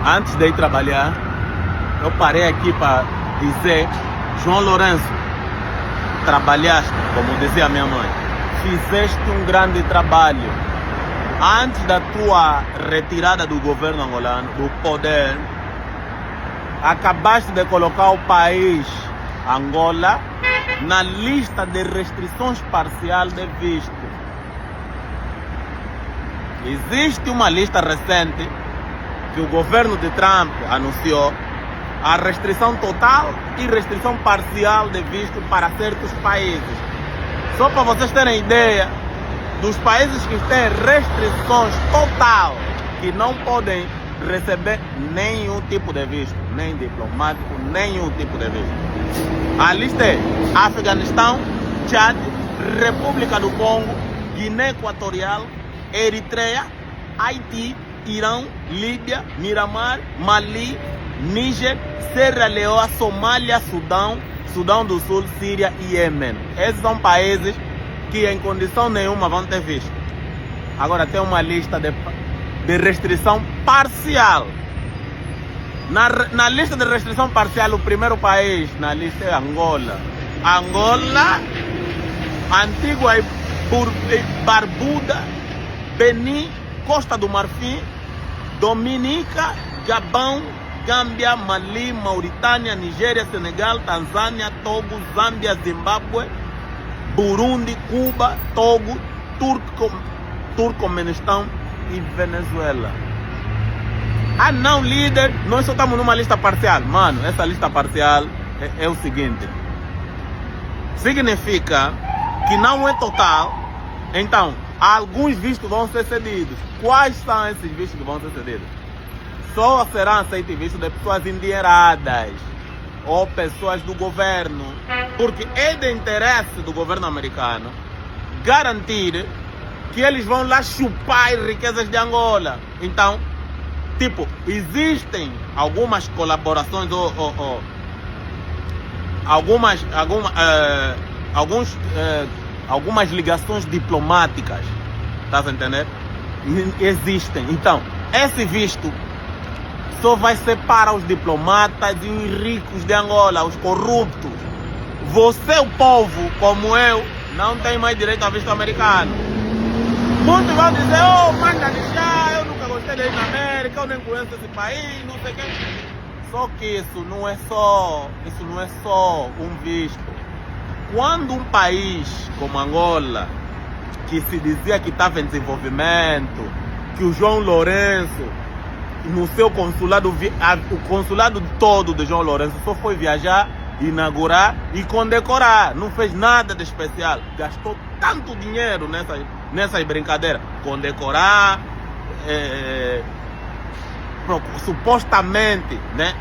Antes de ir trabalhar, eu parei aqui para dizer: João Lourenço, trabalhaste, como dizia minha mãe, fizeste um grande trabalho. Antes da tua retirada do governo angolano, do poder, acabaste de colocar o país, Angola, na lista de restrições parcial de visto. Existe uma lista recente que o governo de Trump anunciou, a restrição total e restrição parcial de visto para certos países. Só para vocês terem ideia, dos países que têm restrições total, que não podem receber nenhum tipo de visto, nem diplomático, nenhum tipo de visto. A lista é Afeganistão, Tchad, República do Congo, Guiné Equatorial, Eritreia, Haiti, Irão, Líbia, Mianmar, Mali, Níger, Serra Leoa, Somália, Sudão do Sul, Síria e Iêmen. Esses são países que em condição nenhuma vão ter visto. Agora tem uma lista de restrição parcial. Na lista de restrição parcial, o primeiro país na lista é Angola. Angola, Antigua e Barbuda, Benin, Costa do Marfim, Dominica, Gabão, Gâmbia, Mali, Mauritânia, Nigéria, Senegal, Tanzânia, Togo, Zâmbia, Zimbábue, Burundi, Cuba, Togo, Turcomenistão e Venezuela. Ah não, líder, nós só estamos numa lista parcial. Mano, essa lista parcial é o seguinte. Significa que não é total. Então, alguns vistos vão ser cedidos. Quais são esses vistos que vão ser cedidos? Só serão aceitos vistos de pessoas endinheiradas ou pessoas do governo. Porque é de interesse do governo americano garantir que eles vão lá chupar as riquezas de Angola. Então, tipo, existem algumas colaborações ou algumas ligações diplomáticas, tá a entender? Existem. Então, esse visto só vai ser para os diplomatas e os ricos de Angola, os corruptos. Você, o povo, como eu, não tem mais direito a visto americano. Muitos vão dizer: oh, manda deixar, eu nunca gostei de ir na América, eu nem conheço esse país, não sei o que. Só que isso não é só um visto. Quando um país como Angola, que se dizia que estava em desenvolvimento, que o João Lourenço, no seu consulado, o consulado todo de João Lourenço só foi viajar, inaugurar e condecorar, não fez nada de especial, gastou tanto dinheiro nessas brincadeiras, condecorar, supostamente, né,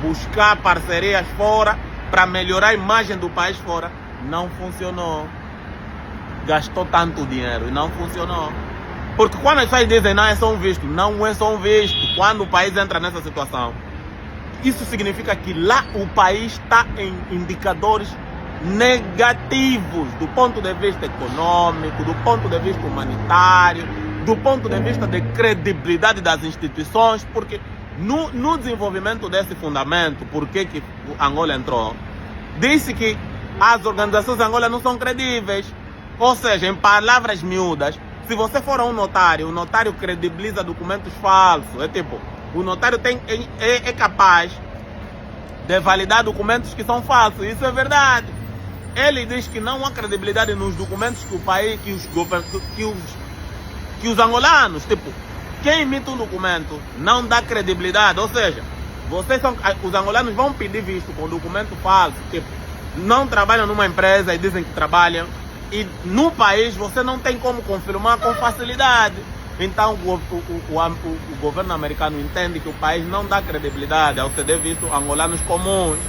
buscar parcerias fora para melhorar a imagem do país fora, não funcionou. Gastou tanto dinheiro e não funcionou. Porque quando as pessoas dizem não é só um visto, não é só um visto. Quando o país entra nessa situação, isso significa que lá o país está em indicadores negativos do ponto de vista econômico, do ponto de vista humanitário, do ponto de vista de credibilidade das instituições, porque no desenvolvimento desse fundamento, por que Angola entrou, disse que as organizações de Angola não são credíveis. Ou seja, em palavras miúdas, se você for a um notário, o notário credibiliza documentos falsos. É tipo, o notário é capaz de validar documentos que são falsos. Isso é verdade. Ele diz que não há credibilidade nos documentos que o país, que os angolanos, tipo, quem emite um documento não dá credibilidade. Ou seja, os angolanos vão pedir visto com documento falso, tipo, não trabalham numa empresa e dizem que trabalham, e no país você não tem como confirmar com facilidade. Então o governo americano entende que o país não dá credibilidade ao ceder visto angolanos comuns.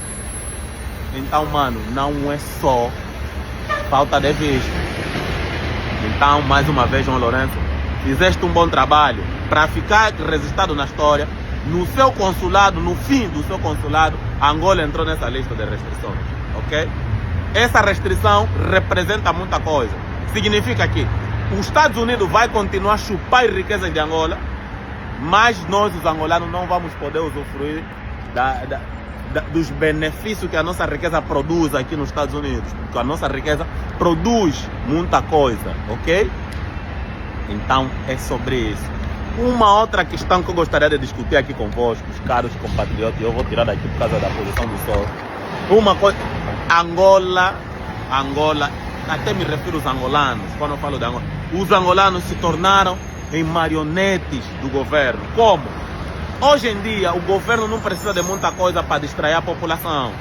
Então, mano, não é só falta de visto. Então, mais uma vez, João Lourenço, fizeste um bom trabalho para ficar registrado na história. No seu consulado, no fim do seu consulado, Angola entrou nessa lista de restrições, ok? Essa restrição representa muita coisa. Significa que os Estados Unidos vai continuar a chupar as riquezas de Angola, mas nós, os angolanos, não vamos poder usufruir dos benefícios que a nossa riqueza produz aqui nos Estados Unidos. Porque a nossa riqueza produz muita coisa, ok? Então é sobre isso. Uma outra questão que eu gostaria de discutir aqui convosco, os caros compatriotas, eu vou tirar daqui por causa da posição do sol. Uma coisa, Angola, até me refiro aos angolanos, quando eu falo de Angola, os angolanos se tornaram em marionetes do governo. Como? Hoje em dia, o governo não precisa de muita coisa para distrair a população.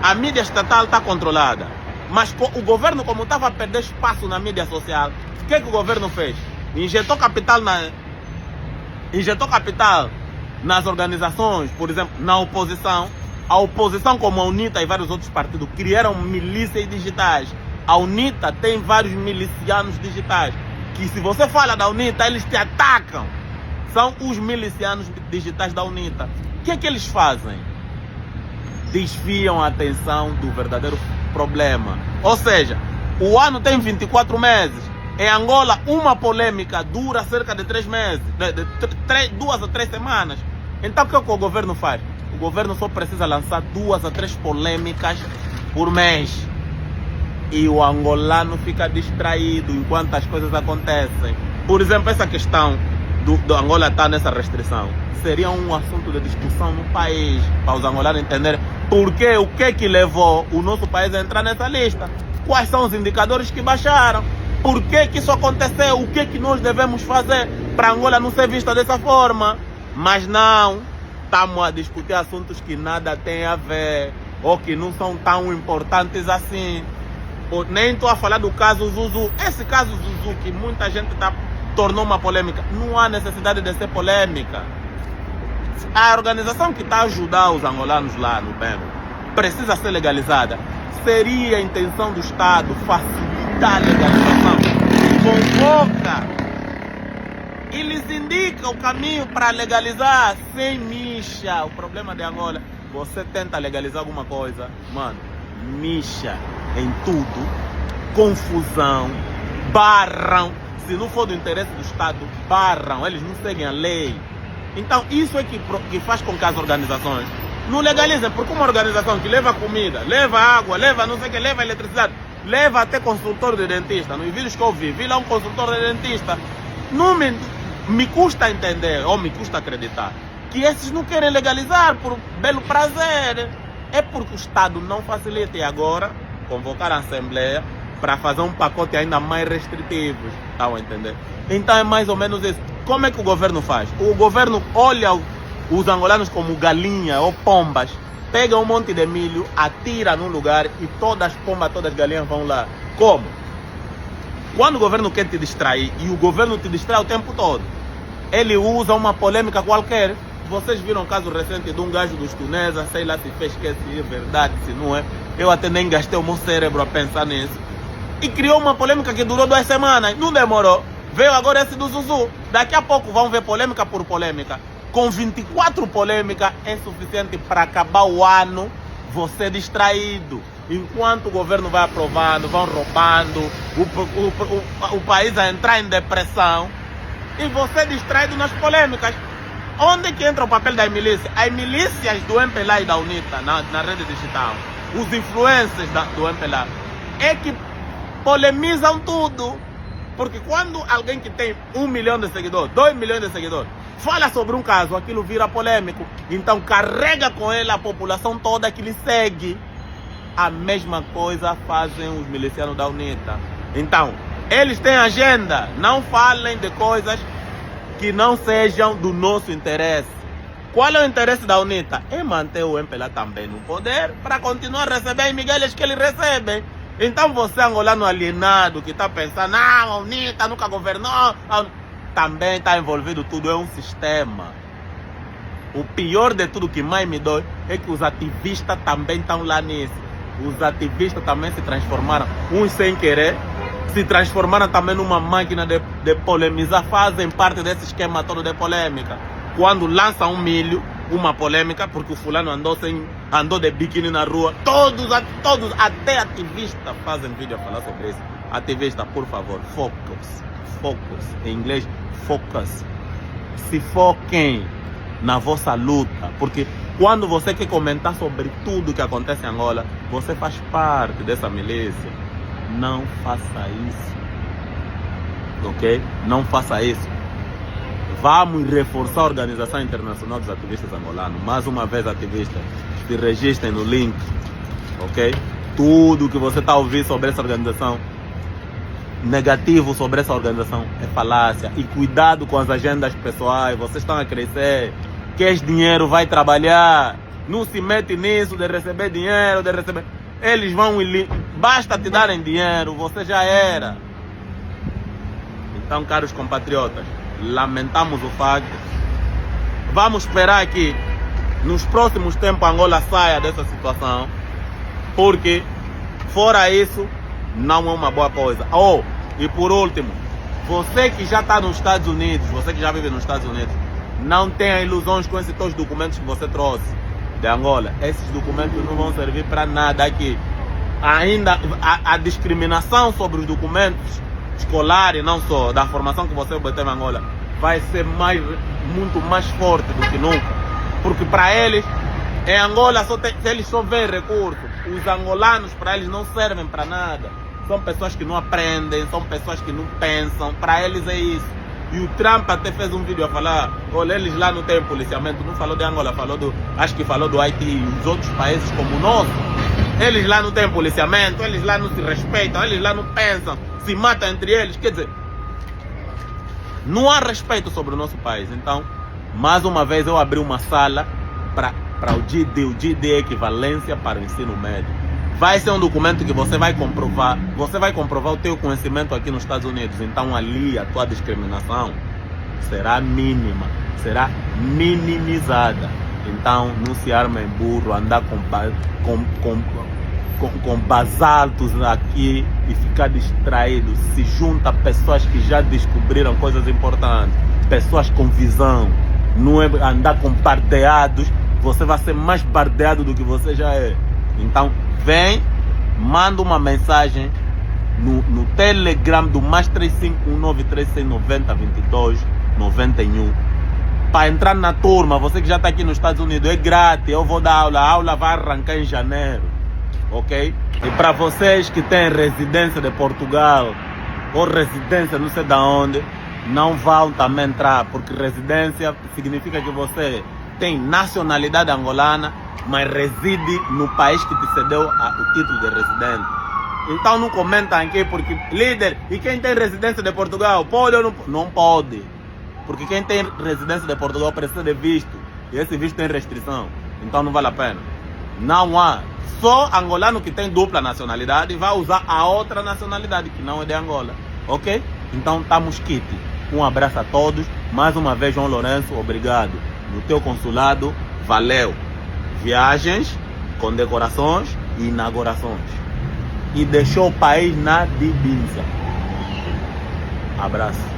A mídia estatal está controlada. Mas o governo, como estava a perder espaço na mídia social, o que o governo fez? Injetou capital nas organizações, por exemplo, na oposição. A oposição, como a UNITA e vários outros partidos, criaram milícias digitais. A UNITA tem vários milicianos digitais, que se você fala da UNITA, eles te atacam. São os milicianos digitais da UNITA. O que é que eles fazem? Desviam a atenção do verdadeiro problema. Ou seja, o ano tem 24 meses. Em Angola, uma polêmica dura cerca de 3 meses, 2 a 3 semanas. Então o que o governo faz? O governo só precisa lançar 2 a 3 polêmicas por mês. E o angolano fica distraído enquanto as coisas acontecem. Por exemplo, essa questão do Angola estar nessa restrição seria um assunto de discussão no país, para os angolanos entenderem porque, o que levou o nosso país a entrar nessa lista, quais são os indicadores que baixaram, por que isso aconteceu, o que nós devemos fazer para Angola não ser vista dessa forma. Mas não, estamos a discutir assuntos que nada tem a ver ou que não são tão importantes assim. Nem estou a falar do caso Zuzu. Esse caso Zuzu que muita gente tornou uma polêmica, não há necessidade de ser polêmica. A organização que está a ajudar os angolanos lá no Bengo precisa ser legalizada. Seria a intenção do Estado facilitar a legalização. Convoca e lhes indica o caminho para legalizar sem micha. O problema de Angola, você tenta legalizar alguma coisa, mano, micha em tudo, confusão, barram. Se não for do interesse do Estado, barram, eles não seguem a lei. Então isso é que faz com que as organizações não legalizem, porque uma organização que leva comida, leva água, leva não sei o que, leva eletricidade, leva até consultor de dentista. Nos vídeos que eu vi lá um consultor de dentista. Não me custa entender, ou me custa acreditar, que esses não querem legalizar por belo prazer. É porque o Estado não facilita. E agora convocar a Assembleia para fazer um pacote ainda mais restritivo. Estão a entender? Então é mais ou menos isso. Como é que o governo faz? O governo olha os angolanos como galinha ou pombas, pega um monte de milho, atira num lugar e todas as pombas, todas as galinhas vão lá. Como? Quando o governo quer te distrair, e o governo te distrai o tempo todo, ele usa uma polêmica qualquer. Vocês viram o caso recente de um gajo dos Tunesa, sei lá se fez que se é verdade, se não é. Eu até nem gastei o meu cérebro a pensar nisso. E criou uma polêmica que durou 2 semanas, não demorou. Veio agora esse do Zuzu. Daqui a pouco vão ver polêmica por polêmica. Com 24 polêmicas é suficiente para acabar o ano você distraído. Enquanto o governo vai aprovando, vão roubando, o país a entrar em depressão e você distraído nas polêmicas. Onde que entra o papel das milícias? As milícias do MPLA e da UNITA na rede digital, os influencers do MPLA, é que polemizam tudo. Porque quando alguém que tem 1 milhão de seguidores, 2 milhões de seguidores, fala sobre um caso, aquilo vira polêmico. Então carrega com ele a população toda que lhe segue. A mesma coisa fazem os milicianos da UNITA. Então, eles têm agenda. Não falem de coisas que não sejam do nosso interesse. Qual é o interesse da UNITA? É manter o MPLA também no poder para continuar a receber as migalhas que eles recebem. Então você, angolano alienado, que está pensando, não, a UNITA nunca governou, também está envolvido tudo, é um sistema. O pior de tudo que mais me dói é que os ativistas também estão lá nisso. Os ativistas também se transformaram, uns sem querer, se transformaram também numa máquina de polemizar, fazem parte desse esquema todo de polêmica. Quando lançam um milho, uma polêmica, porque o fulano andou de biquíni na rua, todos, até ativistas fazem vídeo a falar sobre isso. Ativista, por favor, focus, em inglês, focus. se foquem na vossa luta, porque quando você quer comentar sobre tudo que acontece em Angola, você faz parte dessa milícia. Não faça isso, ok? Não faça isso. Vamos reforçar a Organização Internacional dos Ativistas Angolanos. Mais uma vez, ativistas, se registrem no link, ok? Tudo que você está ouvindo sobre essa organização, negativo sobre essa organização, é falácia. E cuidado com as agendas pessoais. Vocês estão a crescer. Queres dinheiro, vai trabalhar. Não se mete nisso de receber dinheiro, de receber. Eles vão ir. Basta te darem dinheiro, você já era. Então, caros compatriotas, lamentamos o facto. Vamos esperar que nos próximos tempos Angola saia dessa situação, porque fora isso não é uma boa coisa. E por último, você que já está nos Estados Unidos, você que já vive nos Estados Unidos, não tenha ilusões com esses todos os documentos que você trouxe de Angola. Esses documentos não vão servir para nada aqui. Ainda a discriminação sobre os documentos escolares, não só da formação que você obteve em Angola, vai ser muito mais forte do que nunca. Porque para eles, em Angola, eles só veem recursos. Os angolanos, para eles, não servem para nada. São pessoas que não aprendem, são pessoas que não pensam. Para eles é isso. E o Trump até fez um vídeo a falar, olha, eles lá não têm policiamento. Não falou de Angola, acho que falou do Haiti e os outros países como o nosso. Eles lá não têm policiamento, eles lá não se respeitam, eles lá não pensam, se matam entre eles. Quer dizer, não há respeito sobre o nosso país. Então, mais uma vez eu abri uma sala para o GD. O GD é equivalência para o ensino médio. Vai ser um documento que você vai comprovar o teu conhecimento aqui nos Estados Unidos. Então ali a tua discriminação será mínima, será minimizada. Então não se arma em burro, andar com basaltos aqui e ficar distraído. Se junta a pessoas que já descobriram coisas importantes, pessoas com visão. Não é andar com bardeados, você vai ser mais bardeado do que você já é. Então vem, manda uma mensagem no Telegram do mais 35193690291 para entrar na turma. Você que já está aqui nos Estados Unidos, é grátis, eu vou dar aula, a aula vai arrancar em janeiro, ok? E para vocês que têm residência de Portugal ou residência não sei de onde, não vão também entrar, porque residência significa que você tem nacionalidade angolana, mas reside no país que te cedeu o título de residente. Então não comenta aqui, porque líder, e quem tem residência de Portugal, pode ou não? Não pode, porque quem tem residência de Portugal precisa de visto, e esse visto tem restrição, então não vale a pena. Não há, só angolano que tem dupla nacionalidade vai usar a outra nacionalidade que não é de Angola, ok? Então estamos quites. Um abraço a todos, mais uma vez João Lourenço, obrigado. No teu consulado, valeu. Viagens, condecorações e inaugurações. E deixou o país na divisa. Abraço.